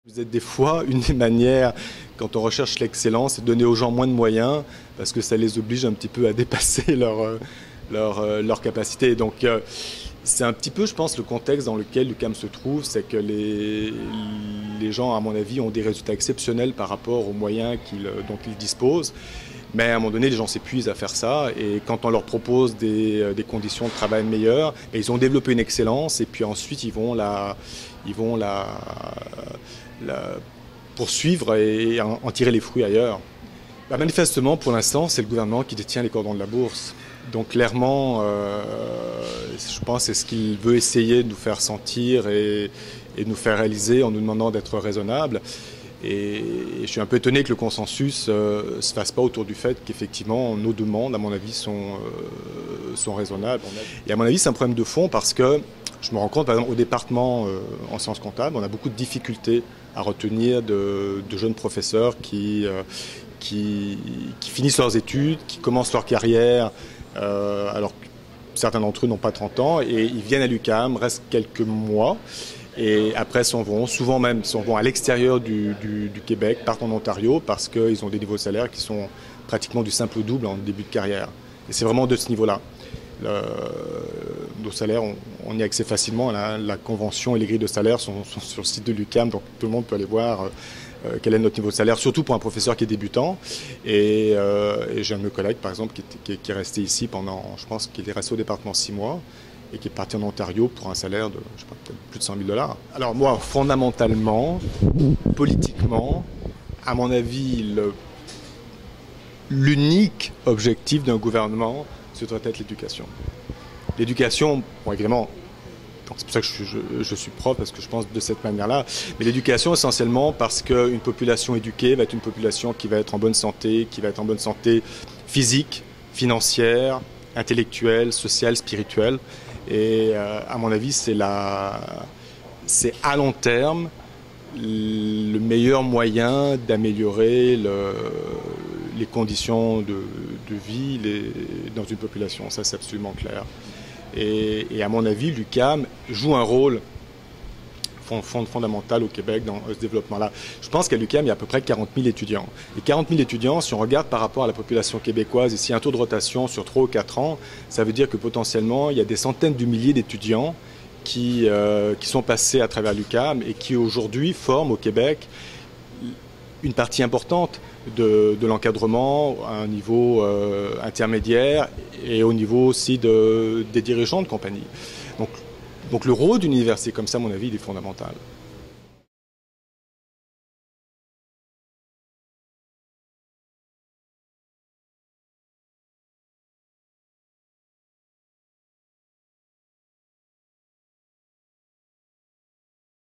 Vous êtes des fois, une des manières, quand on recherche l'excellence, c'est de donner aux gens moins de moyens, parce que ça les oblige un petit peu à dépasser leur capacité. Donc c'est un petit peu, je pense, le contexte dans lequel l'UQAM se trouve, c'est que les gens, à mon avis, ont des résultats exceptionnels par rapport aux moyens dont ils disposent. Mais à un moment donné, les gens s'épuisent à faire ça, et quand on leur propose des conditions de travail meilleures, ils ont développé une excellence, et puis ensuite ils vont la poursuivre et en tirer les fruits ailleurs. Manifestement, pour l'instant, c'est le gouvernement qui détient les cordons de la bourse. Donc clairement, je pense que c'est ce qu'il veut essayer de nous faire sentir et de nous faire réaliser en nous demandant d'être raisonnables. Et je suis un peu étonné que le consensus ne se fasse pas autour du fait qu'effectivement nos demandes, à mon avis, sont raisonnables. Et à mon avis, c'est un problème de fond parce que je me rends compte, par exemple, au département en sciences comptables, on a beaucoup de difficultés à retenir de jeunes professeurs qui finissent leurs études, qui commencent leur carrière, alors que certains d'entre eux n'ont pas 30 ans, et ils viennent à l'UQAM, restent quelques mois, et après s'en vont, souvent même s'en vont à l'extérieur du Québec, partent en Ontario, parce qu'ils ont des niveaux de salaire qui sont pratiquement du simple au double en début de carrière. Et c'est vraiment de ce niveau-là. Nos salaires, on y a accès facilement. La convention et les grilles de salaire sont sur le site de l'UQAM, donc tout le monde peut aller voir quel est notre niveau de salaire, surtout pour un professeur qui est débutant. Et j'ai un de mes collègues, par exemple, qui est resté ici pendant, je pense qu'il est resté au département 6 mois et qui est parti en Ontario pour un salaire de, je sais pas, peut-être plus de 100 000 $. Alors moi, fondamentalement, politiquement, à mon avis, l'unique objectif d'un gouvernement, ce doit être l'éducation. L'éducation, bon, évidemment, c'est pour ça que je suis prof, parce que je pense de cette manière-là, mais l'éducation essentiellement parce qu'une population éduquée va être une population qui va être en bonne santé, qui va être en bonne santé physique, financière, intellectuelle, sociale, spirituelle. Et à mon avis, c'est à long terme le meilleur moyen d'améliorer les conditions de vie dans une population. Ça, c'est absolument clair. Et à mon avis, l'UQAM joue un rôle fondamental au Québec dans ce développement-là. Je pense qu'à l'UQAM, il y a à peu près 40 000 étudiants. Et 40 000 étudiants, si on regarde par rapport à la population québécoise, et s'il y a un taux de rotation sur 3 ou 4 ans, ça veut dire que potentiellement, il y a des centaines de milliers d'étudiants qui sont passés à travers l'UQAM et qui aujourd'hui forment au Québec une partie importante de l'encadrement à un niveau intermédiaire et au niveau aussi des dirigeants de compagnie. Donc le rôle d'une université comme ça, à mon avis, il est fondamental.